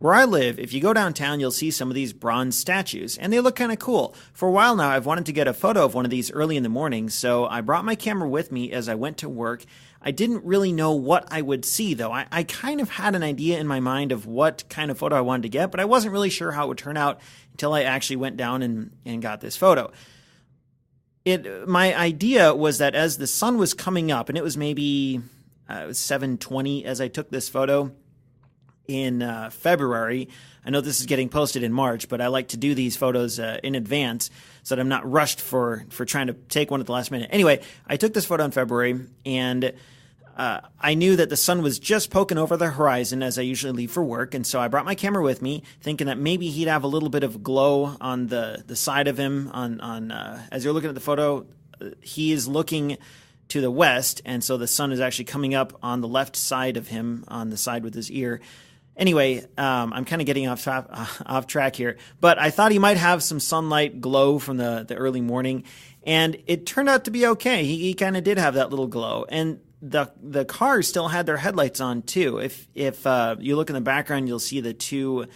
Where I live, if you go downtown, you'll see some of these bronze statues, and they look kind of cool. For a while now, I've wanted to get a photo of one of these early in the morning, so I brought my camera with me as I went to work. I didn't really know what I would see, though. I kind of had an idea in my mind of what kind of photo I wanted to get, but I wasn't really sure how it would turn out until I actually went down and got this photo. My idea was that as the sun was coming up, and it was maybe 7:20 as I took this photo, in February. I know this is getting posted in March, but I like to do these photos in advance so that I'm not rushed for trying to take one at the last minute. Anyway, I took this photo in February, and I knew that the sun was just poking over the horizon as I usually leave for work, and so I brought my camera with me, thinking that maybe he'd have a little bit of glow on the side of him. As you're looking at the photo, he is looking to the west, and so the sun is actually coming up on the left side of him, on the side with his ear. Anyway, I'm kind of getting off track here, but I thought he might have some sunlight glow from the early morning, and it turned out to be okay. He kind of did have that little glow, and the cars still had their headlights on too. If you look in the background, you'll see the two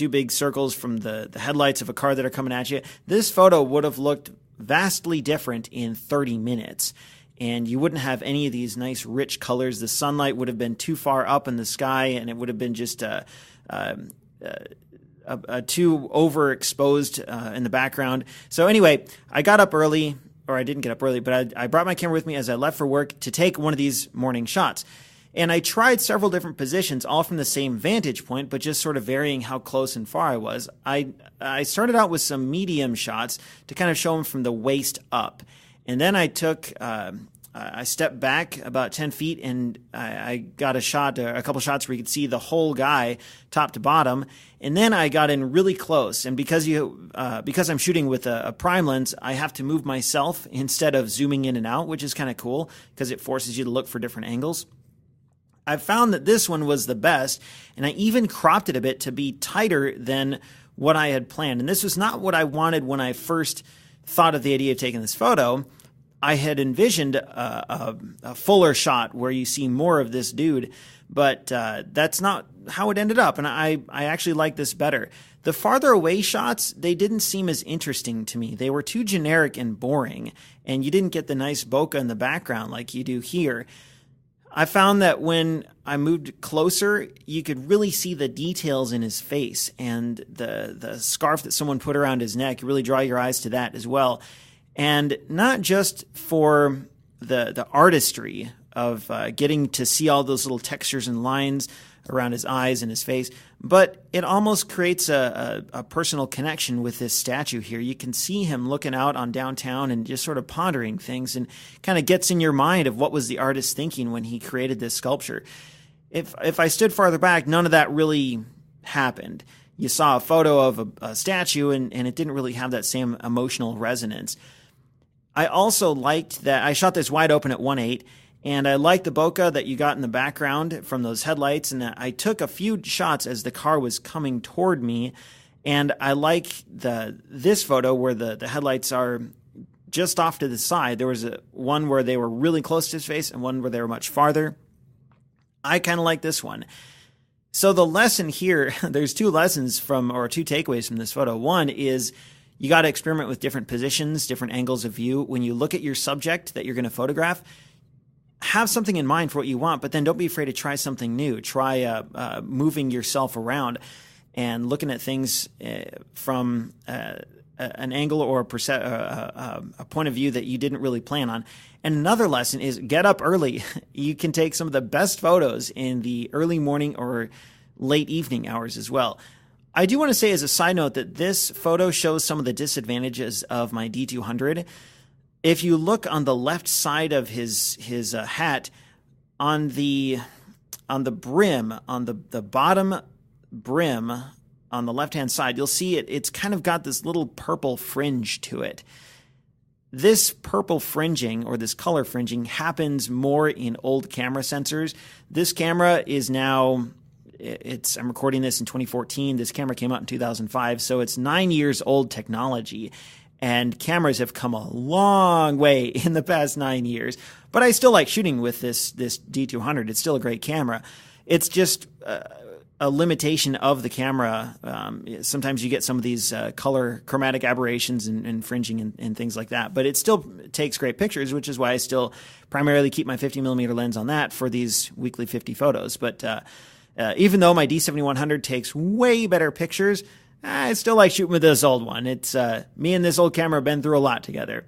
big circles from the headlights of a car that are coming at you. This photo would have looked vastly different in 30 minutes. And you wouldn't have any of these nice rich colors. The sunlight would have been too far up in the sky, and it would have been just too overexposed in the background. So anyway, I got up early, or I didn't get up early, but I brought my camera with me as I left for work to take one of these morning shots. And I tried several different positions, all from the same vantage point, but just sort of varying how close and far I was. I started out with some medium shots to kind of show them from the waist up. And then I stepped back about 10 feet, and I got a couple shots where you could see the whole guy, top to bottom. And then I got in really close. And because I'm shooting with a prime lens, I have to move myself instead of zooming in and out, which is kind of cool because it forces you to look for different angles. I found that this one was the best, and I even cropped it a bit to be tighter than what I had planned. And this was not what I wanted when I first thought of the idea of taking this photo. I had envisioned a fuller shot where you see more of this dude, but that's not how it ended up, and I actually like this better. The farther away shots, they didn't seem as interesting to me. They were too generic and boring, and you didn't get the nice bokeh in the background like you do here. I found that when I moved closer, you could really see the details in his face, and the scarf that someone put around his neck. You really draw your eyes to that as well. And not just for the artistry of getting to see all those little textures and lines around his eyes and his face, but it almost creates a personal connection with this statue here. You can see him looking out on downtown and just sort of pondering things, and kind of gets in your mind of what was the artist thinking when he created this sculpture. If I stood farther back, none of that really happened. You saw a photo of a statue, and it didn't really have that same emotional resonance. I also liked that I shot this wide open at 1.8, and I liked the bokeh that you got in the background from those headlights, and I took a few shots as the car was coming toward me, and I like this photo where the headlights are just off to the side. There was one where they were really close to his face and one where they were much farther. I kind of like this one. So the lesson here, there's two takeaways from this photo. One is you got to experiment with different positions, different angles of view. When you look at your subject that you're going to photograph, have something in mind for what you want, but then don't be afraid to try something new. Try moving yourself around and looking at things from an angle or a point of view that you didn't really plan on. And another lesson is get up early. You can take some of the best photos in the early morning or late evening hours as well. I do want to say as a side note that this photo shows some of the disadvantages of my D200. If you look on the left side of his hat, on the brim, on the bottom brim on the left-hand side, you'll see it's kind of got this little purple fringe to it. This purple fringing, or this color fringing, happens more in old camera sensors. This camera is now... I'm recording this in 2014. This camera came out in 2005, so it's 9 years old technology, and cameras have come a long way in the past 9 years. But I still like shooting with this D200. It's still a great camera. It's just a limitation of the camera. Sometimes you get some of these color chromatic aberrations and fringing and things like that, but it still takes great pictures, which is why I still primarily keep my 50mm lens on that for these weekly 50 photos. But even though my D7100 takes way better pictures, I still like shooting with this old one. It's me and this old camera have been through a lot together.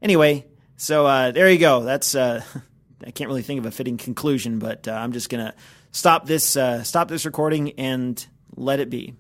Anyway, so there you go. That's I can't really think of a fitting conclusion, but I'm just gonna stop this recording and let it be.